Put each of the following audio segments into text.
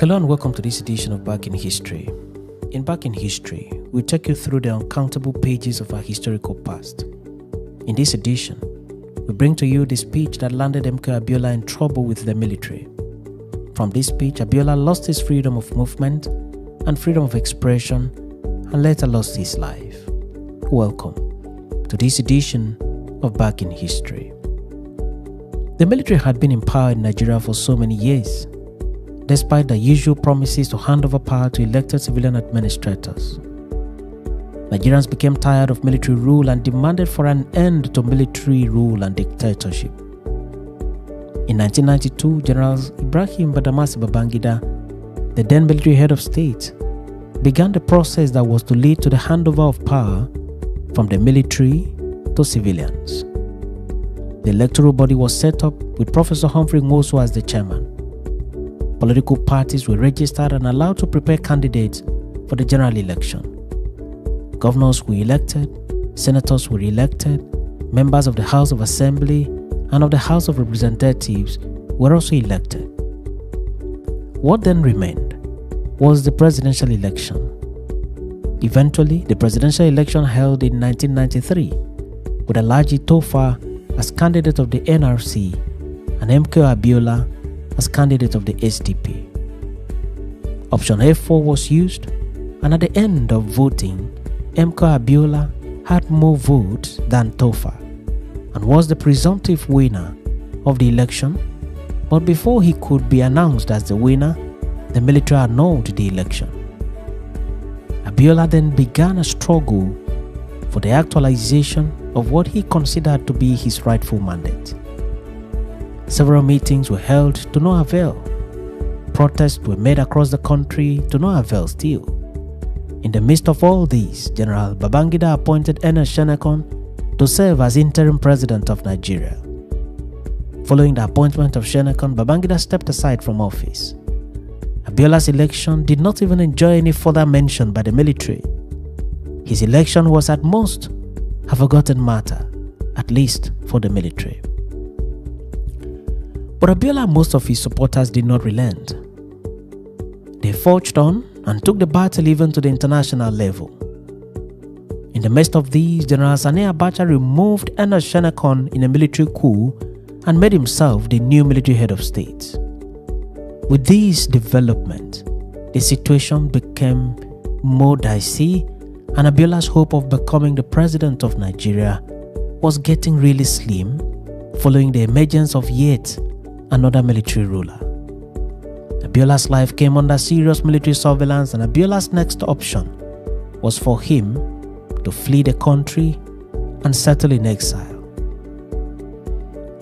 Hello and welcome to this edition of Back in History. In Back in History, we take you through the uncountable pages of our historical past. In this edition, we bring to you the speech that landed MKO Abiola in trouble with the military. From this speech, Abiola lost his freedom of movement and freedom of expression and later lost his life. Welcome to this edition of Back in History. The military had been in power in Nigeria for so many years, despite the usual promises to hand over power to elected civilian administrators. Nigerians became tired of military rule and demanded for an end to military rule and dictatorship. In 1992, General Ibrahim Badamasi Babangida, the then military head of state, began the process that was to lead to the handover of power from the military to civilians. The electoral body was set up with Professor Humphrey Nwosu as the chairman. Political parties were registered and allowed to prepare candidates for the general election. Governors were elected, senators were elected, members of the House of Assembly and of the House of Representatives were also elected. What then remained was the presidential election. Eventually, the presidential election held in 1993 with Alhaji Tofa as candidate of the NRC and MKO Abiola as candidate of the SDP. Option A4 was used, and at the end of voting, MKO Abiola had more votes than Tofa and was the presumptive winner of the election. But before he could be announced as the winner, the military annulled the election. Abiola then began a struggle for the actualization of what he considered to be his rightful mandate. Several meetings were held to no avail. Protests were made across the country to no avail still. In the midst of all this, General Babangida appointed Ernest Shenekon to serve as interim president of Nigeria. Following the appointment of Shenekon, Babangida stepped aside from office. Abiola's election did not even enjoy any further mention by the military. His election was at most a forgotten matter, at least for the military. But Abiola and most of his supporters did not relent. They forged on and took the battle even to the international level. In the midst of these, General Sani Abacha removed Ernest Shenekon in a military coup and made himself the new military head of state. With this development, the situation became more dicey, and Abiola's hope of becoming the president of Nigeria was getting really slim following the emergence of yet another military ruler. Abiola's life came under serious military surveillance, and Abiola's next option was for him to flee the country and settle in exile.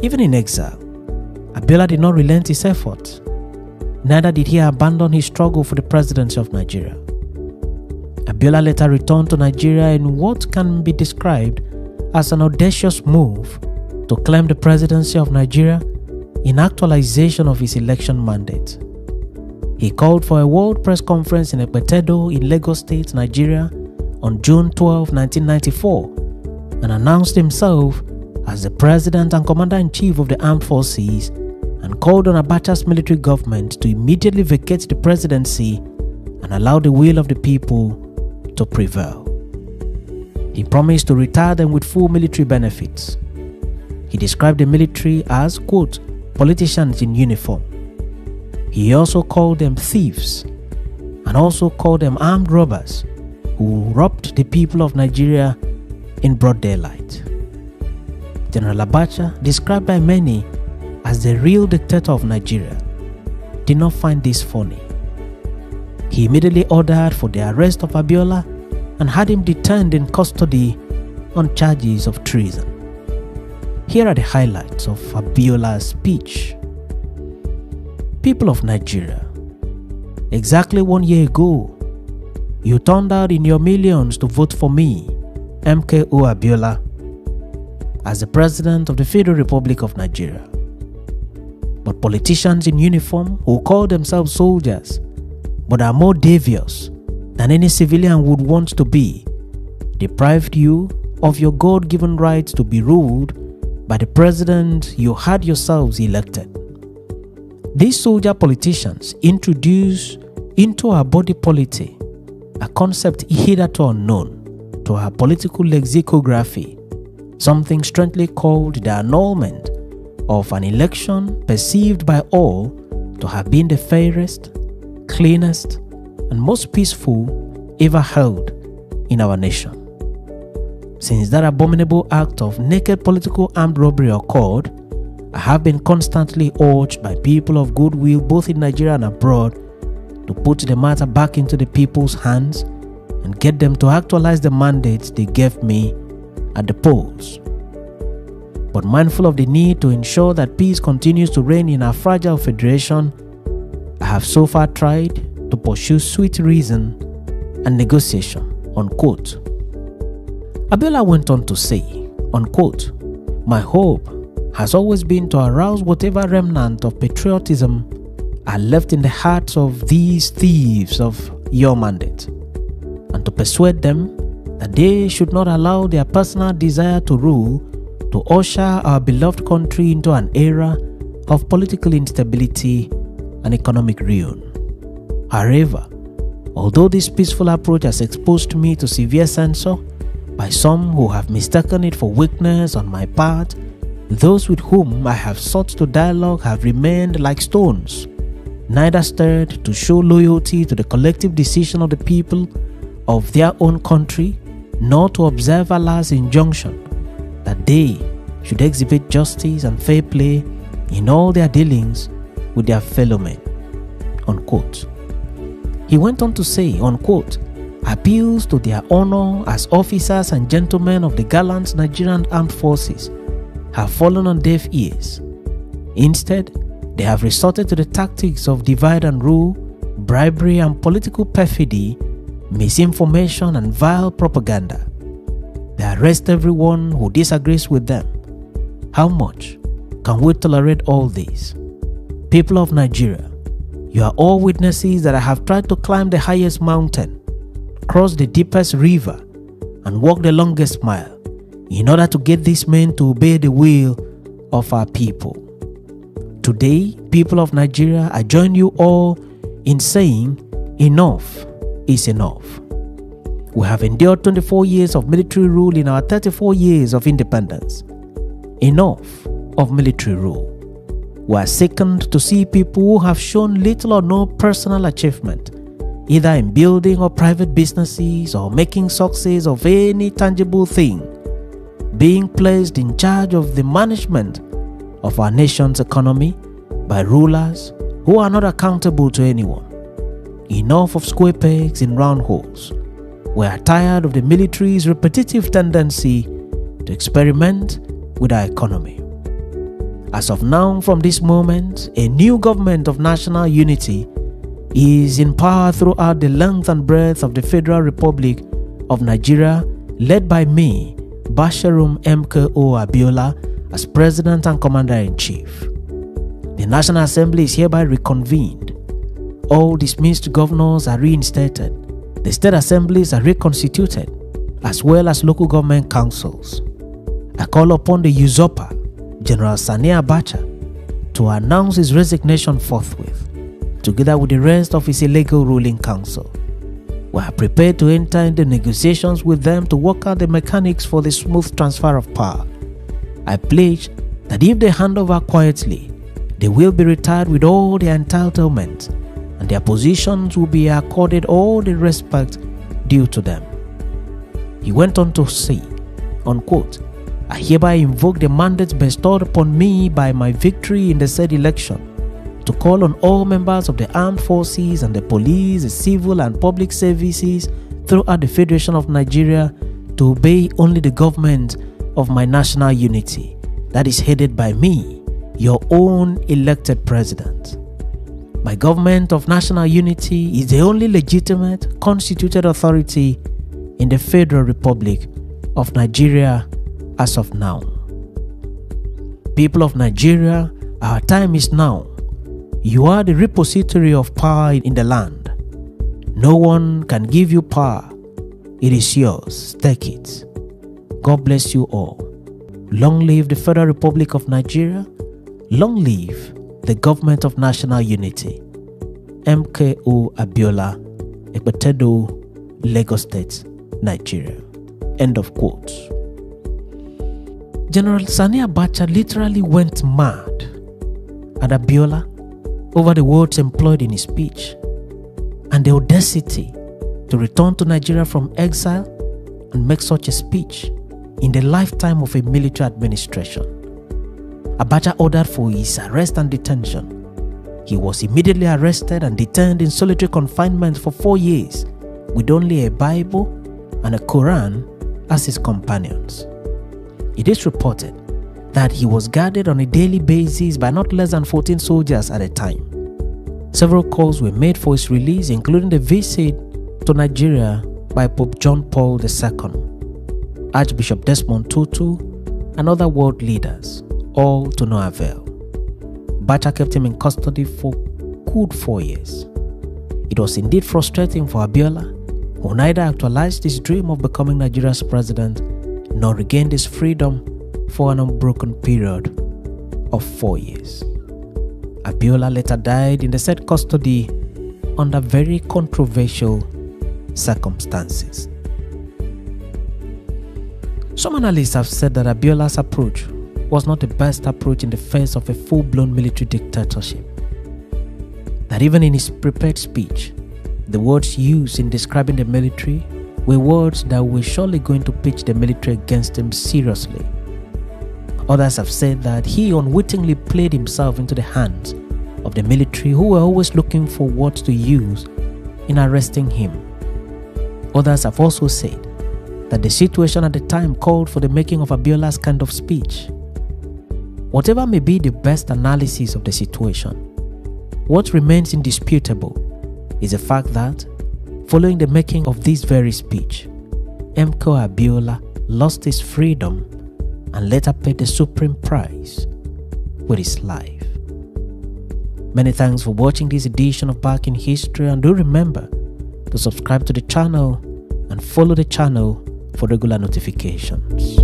Even in exile, Abiola did not relent his efforts. Neither did he abandon his struggle for the presidency of Nigeria. Abiola later returned to Nigeria in what can be described as an audacious move to claim the presidency of Nigeria in actualization of his election mandate. He called for a world press conference in Ekpetedo in Lagos State, Nigeria on June 12, 1994 and announced himself as the president and commander-in-chief of the armed forces and called on Abacha's military government to immediately vacate the presidency and allow the will of the people to prevail. He promised to retire them with full military benefits. He described the military as, quote, politicians in uniform. He also called them thieves and also called them armed robbers who robbed the people of Nigeria in broad daylight. General Abacha, described by many as the real dictator of Nigeria, did not find this funny. He immediately ordered for the arrest of Abiola and had him detained in custody on charges of treason. Here are the highlights of Abiola's speech. People of Nigeria, exactly 1 year ago, you turned out in your millions to vote for me, MKO Abiola, as the President of the Federal Republic of Nigeria. But politicians in uniform who call themselves soldiers but are more devious than any civilian would want to be deprived you of your God-given right to be ruled by the president you had yourselves elected. These soldier politicians introduce into our body politic a concept hitherto unknown to our political lexicography, something strangely called the annulment of an election perceived by all to have been the fairest, cleanest, and most peaceful ever held in our nation. Since that abominable act of naked political armed robbery occurred, I have been constantly urged by people of goodwill both in Nigeria and abroad to put the matter back into the people's hands and get them to actualize the mandates they gave me at the polls. But mindful of the need to ensure that peace continues to reign in our fragile federation, I have so far tried to pursue sweet reason and negotiation, unquote. Abiola went on to say, unquote, "My hope has always been to arouse whatever remnant of patriotism are left in the hearts of these thieves of your mandate, and to persuade them that they should not allow their personal desire to rule to usher our beloved country into an era of political instability and economic ruin. However, although this peaceful approach has exposed me to severe censure by some who have mistaken it for weakness on my part, those with whom I have sought to dialogue have remained like stones, neither stirred to show loyalty to the collective decision of the people of their own country, nor to observe Allah's injunction that they should exhibit justice and fair play in all their dealings with their fellow men." Unquote. He went on to say, unquote, "Appeals to their honor as officers and gentlemen of the gallant Nigerian armed forces have fallen on deaf ears. Instead, they have resorted to the tactics of divide and rule, bribery and political perfidy, misinformation and vile propaganda. They arrest everyone who disagrees with them. How much can we tolerate all this? People of Nigeria, you are all witnesses that I have tried to climb the highest mountain, cross the deepest river, and walk the longest mile in order to get these men to obey the will of our people. Today, people of Nigeria, I join you all in saying enough is enough. We have endured 24 years of military rule in our 34 years of independence. Enough of military rule. We are sickened to see people who have shown little or no personal achievement, either in building or private businesses or making success of any tangible thing, being placed in charge of the management of our nation's economy by rulers who are not accountable to anyone. Enough of square pegs in round holes. We are tired of the military's repetitive tendency to experiment with our economy. As of now, from this moment, a new government of national unity is in power throughout the length and breadth of the Federal Republic of Nigeria, led by me, Basharum MKO Abiola, as President and Commander-in-Chief. The National Assembly is hereby reconvened. All dismissed governors are reinstated. The state assemblies are reconstituted, as well as local government councils. I call upon the usurper, General Sani Abacha, to announce his resignation forthwith, together with the rest of his illegal ruling council. We are prepared to enter into negotiations with them to work out the mechanics for the smooth transfer of power. I pledge that if they hand over quietly, they will be retired with all their entitlements, and their positions will be accorded all the respect due to them. He went on to say, unquote, "I hereby invoke the mandate bestowed upon me by my victory in the said election to call on all members of the armed forces and the police, the civil and public services throughout the Federation of Nigeria to obey only the government of my national unity, that is headed by me, your own elected president. My government of national unity is the only legitimate constituted authority in the Federal Republic of Nigeria as of now. People of Nigeria, our time is now. You are the repository of power in the land. No one can give you power. It is yours. Take it. God bless you all. Long live the Federal Republic of Nigeria. Long live the Government of National Unity, MKO Abiola, Ekpetedo, Lagos State, Nigeria. End of quote. General Sani Abacha literally went mad at Abiola over the words employed in his speech and the audacity to return to Nigeria from exile and make such a speech in the lifetime of a military administration. Abacha ordered for his arrest and detention. He was immediately arrested and detained in solitary confinement for 4 years with only a Bible and a Quran as his companions. It is reported that he was guarded on a daily basis by not less than 14 soldiers at a time. Several calls were made for his release, including the visit to Nigeria by Pope John Paul II, Archbishop Desmond Tutu, and other world leaders, all to no avail. Abacha kept him in custody for good 4 years. It was indeed frustrating for Abiola, who neither actualized his dream of becoming Nigeria's president nor regained his freedom for an unbroken period of 4 years. Abiola later died in the said custody under very controversial circumstances. Some analysts have said that Abiola's approach was not the best approach in the face of a full-blown military dictatorship. That even in his prepared speech, the words used in describing the military were words that were surely going to pitch the military against him seriously. Others have said that he unwittingly played himself into the hands of the military, who were always looking for words to use in arresting him. Others have also said that the situation at the time called for the making of Abiola's kind of speech. Whatever may be the best analysis of the situation, what remains indisputable is the fact that, following the making of this very speech, MKO Abiola lost his freedom and later paid the supreme price with his life. Many thanks for watching this edition of Back in History, and do remember to subscribe to the channel and follow the channel for regular notifications.